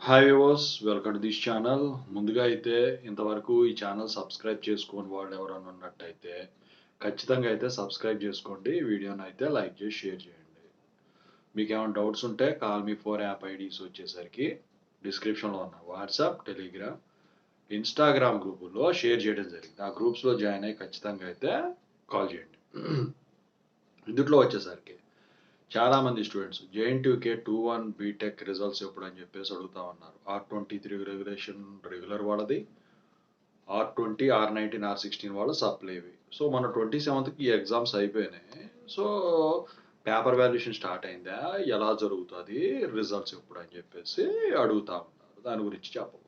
Hi viewers, welcome to this channel. ముందుగా అయితే ఇంతవరకు ఈ ఛానల్ సబ్స్క్రైబ్ చేసుకోని వాళ్ళు ఎవరైనా ఉన్నట్టయితే ఖచ్చితంగా అయితే సబ్స్క్రైబ్ చేసుకోండి. వీడియోని అయితే లైక్ చేసి షేర్ చేయండి. మీకు ఏమైనా డౌట్స్ ఉంటే call me four app IDs వచ్చేసరికి డిస్క్రిప్షన్లో ఉన్న వాట్సాప్, టెలిగ్రామ్, ఇన్స్టాగ్రామ్ గ్రూపుల్లో షేర్ చేయడం జరిగింది. ఆ గ్రూప్స్లో జాయిన్ అయ్యి ఖచ్చితంగా అయితే కాల్ చేయండి. ఇందులో వచ్చేసరికి చాలామంది స్టూడెంట్స్ జేఎన్టీయూకే 2-1 బీటెక్ రిజల్ట్స్ ఎప్పుడు అని చెప్పేసి అడుగుతా ఉన్నారు. R23 రెగ్యులేషన్ రెగ్యులర్ వాళ్ళది, R20, R19, R16 వాళ్ళ సప్లైవి. సో మన 27th ఈ ఎగ్జామ్స్ అయిపోయినాయి. సో పేపర్ వాల్యుయేషన్ స్టార్ట్ అయిందా, ఎలా జరుగుతుంది, రిజల్ట్స్ ఎప్పుడు అని చెప్పేసి అడుగుతా ఉన్నారు. దాని గురించి చెప్పబోతున్నాను.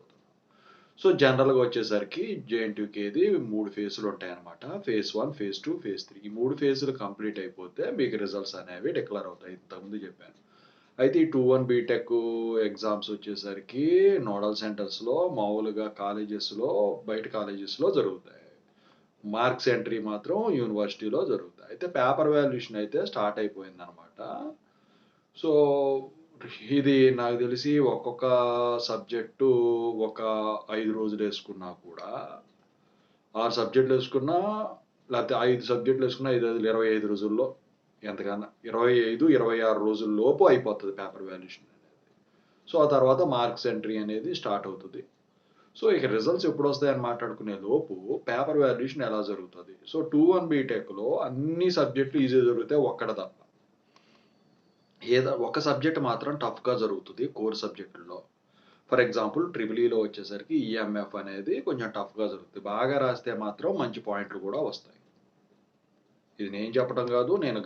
సో జనరల్గా వచ్చేసరికి జేఎన్టీయూకేది 3 ఫేజులు ఉంటాయన్నమాట. Phase 1, phase 2, phase 3. ఈ 3 ఫేజులు కంప్లీట్ అయిపోతే మీకు రిజల్ట్స్ అనేవి డిక్లేర్ అవుతాయి. ఇంతకుముందు చెప్పాను. అయితే ఈ 2-1 బీటెక్ ఎగ్జామ్స్ వచ్చేసరికి నోడల్ సెంటర్స్లో మామూలుగా కాలేజెస్లో, బయట కాలేజెస్లో జరుగుతాయి. మార్క్స్ ఎంట్రీ మాత్రం యూనివర్సిటీలో జరుగుతాయి. అయితే పేపర్ వాల్యుయేషన్ అయితే స్టార్ట్ అయిపోయింది అనమాట. సో ఇది నాకు తెలిసి ఒక్కొక్క సబ్జెక్టు ఒక 5 రోజులు వేసుకున్నా కూడా, 6 సబ్జెక్టులు వేసుకున్నా, లేకపోతే 5 సబ్జెక్టులు వేసుకున్నా 5 రోజులు 25 రోజుల్లో, ఎంతకన్నా 25, 26 రోజుల లోపు అయిపోతుంది పేపర్ వాల్యుయేషన్ అనేది. సో ఆ తర్వాత మార్క్స్ ఎంట్రీ అనేది స్టార్ట్ అవుతుంది. సో ఇక రిజల్ట్స్ ఎప్పుడు వస్తాయని మాట్లాడుకునే లోపు పేపర్ వాల్యుయేషన్ ఎలా జరుగుతుంది. సో 2-1 బీటెక్లో అన్ని సబ్జెక్టులు ఈజీ జరుగుతాయి, ఒక్కడ తప్ప. ఏదో ఒక సబ్జెక్ట్ మాత్రం టఫ్గా జరుగుతుంది కోర్ సబ్జెక్టుల్లో. ఫర్ ఎగ్జాంపుల్ ట్రిపుల్ ఈలో వచ్చేసరికి ఈఎంఎఫ్ అనేది కొంచెం టఫ్గా జరుగుతుంది. బాగా రాస్తే మాత్రం మంచి పాయింట్లు కూడా వస్తాయి. ఇది నేను చెప్పడం కాదు, నేను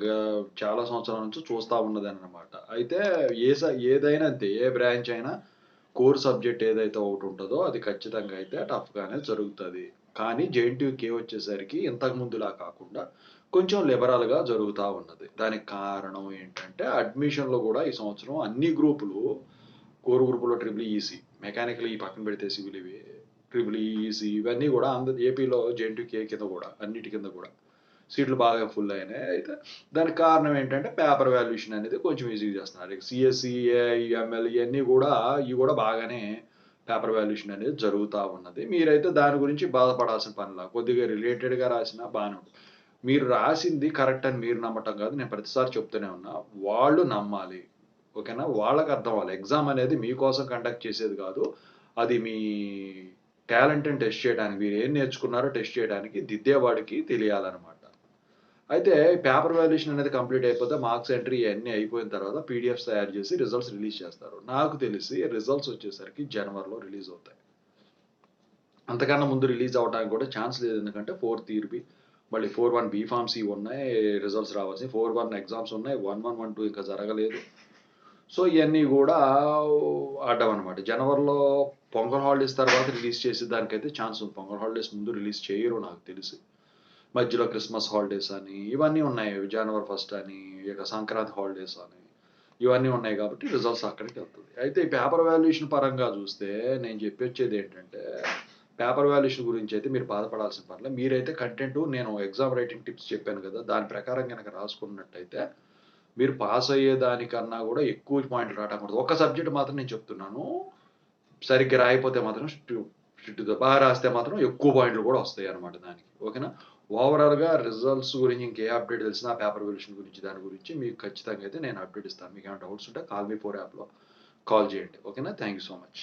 చాలా సంవత్సరాల నుంచి చూస్తూ ఉన్నదన్నమాట. అయితే ఏదైనా అంతే, ఏ బ్రాంచ్ అయినా కోర్ సబ్జెక్ట్ ఏదైతే ఒకటి ఉంటుందో అది ఖచ్చితంగా అయితే టఫ్గానే జరుగుతుంది. కానీ జేఎన్టీయూకే వచ్చేసరికి ఇంతకు ముందులా కాకుండా కొంచెం లిబరల్గా జరుగుతూ ఉన్నది. దానికి కారణం ఏంటంటే అడ్మిషన్లో కూడా ఈ సంవత్సరం అన్ని గ్రూపులు, కోర్ గ్రూపులో ట్రిపుల్ ఈసీ, మెకానికల్ ఈ పక్కన పెడితే సివిల్ ఇవి, ట్రిపుల్ ఈసీ ఇవన్నీ కూడా ఏపీలో జేఎన్టీయూకే కింద కూడా అన్నిటి కింద కూడా సీట్లు బాగా ఫుల్ అయినాయి. అయితే దానికి కారణం ఏంటంటే పేపర్ వాల్యుయేషన్ అనేది కొంచెం ఈజీగా చేస్తున్నారు. సిఎస్సి, ఎంఎల్ ఇవన్నీ కూడా ఇవి కూడా బాగానే పేపర్ వాల్యుయేషన్ అనేది జరుగుతూ ఉన్నది. మీరైతే దాని గురించి బాధపడాల్సిన పనిలా, కొద్దిగా రిలేటెడ్గా రాసినా బాగానే ఉంటుంది. మీరు రాసింది కరెక్ట్ అని మీరు నమ్మటం కాదు, నేను ప్రతిసారి చెప్తూనే ఉన్నా. వాళ్ళు నమ్మాలి, ఓకేనా? వాళ్ళకి అర్థం అవ్వాలి. ఎగ్జామ్ అనేది మీకోసం కండక్ట్ చేసేది కాదు, అది మీ టాలెంట్ని టెస్ట్ చేయడానికి, మీరు ఏం నేర్చుకున్నారో టెస్ట్ చేయడానికి దిద్దేవాడికి తెలియాలన్నమాట. అయితే పేపర్ వాల్యుయేషన్ అనేది కంప్లీట్ అయిపోతే మార్క్స్ ఎంట్రీ ఇవన్నీ అయిపోయిన తర్వాత పీడిఎఫ్స్ తయారు చేసి రిజల్ట్స్ రిలీజ్ చేస్తారు. నాకు తెలిసి రిజల్ట్స్ వచ్చేసరికి జనవరిలో రిలీజ్ అవుతాయి. అంతకన్నా ముందు రిలీజ్ అవ్వడానికి కూడా ఛాన్స్ లేదు. ఎందుకంటే 4th ఇయర్‌వి, మళ్ళీ 4-1 బీఫార్మసీ ఉన్నాయి, రిజల్ట్స్ రావాల్సి 4-1 ఎగ్జామ్స్ ఉన్నాయి, 1-1, 1-2 ఇంకా జరగలేదు. సో ఇవన్నీ కూడా అడ్డం అనమాట. జనవరిలో పొంగల్ హాలిడేస్ తర్వాత రిలీజ్ చేసే దానికైతే ఛాన్స్ ఉంది. పొంగల్ హాలిడేస్ ముందు రిలీజ్ చేయరు నాకు తెలిసి. మధ్యలో క్రిస్మస్ హాలిడేస్ అని ఇవన్నీ ఉన్నాయి. జనవరి 1 అని, ఇక సంక్రాంతి హాలిడేస్ అని ఇవన్నీ ఉన్నాయి కాబట్టి రిజల్ట్స్ అక్కడికి వెళ్తుంది. అయితే ఈ పేపర్ వాల్యుయేషన్ పరంగా చూస్తే నేను చెప్పొచ్చేది ఏంటంటే, పేపర్ వాల్యుయేషన్ గురించి అయితే మీరు బాధపడాల్సిన పనిలే. మీరైతే కంటెంట్, నేను ఎగ్జామ్ రైటింగ్ టిప్స్ చెప్పాను కదా, దాని ప్రకారం కనుక రాసుకున్నట్టయితే మీరు పాస్ అయ్యేదానికన్నా కూడా ఎక్కువ పాయింట్లు రావడం. ఒక సబ్జెక్ట్ మాత్రం నేను చెప్తున్నాను, సరిగ్గా రాయిపోతే మాత్రం బాగా రాస్తే మాత్రం ఎక్కువ పాయింట్లు కూడా వస్తాయి అనమాట దానికి, ఓకేనా? ఓవరాల్గా రిజల్ట్స్ గురించి ఇంకే అప్డేట్ తెలిసినా పేపర్ వాల్యుయేషన్ గురించి దాని గురించి మీకు ఖచ్చితంగా అయితే నేను అప్డేట్ ఇస్తాను. మీకు ఏమైనా డౌట్స్ ఉంటే కాల్ మీ ఫోర్ యాప్లో కాల్ చేయండి, ఓకేనా? Thank you so much.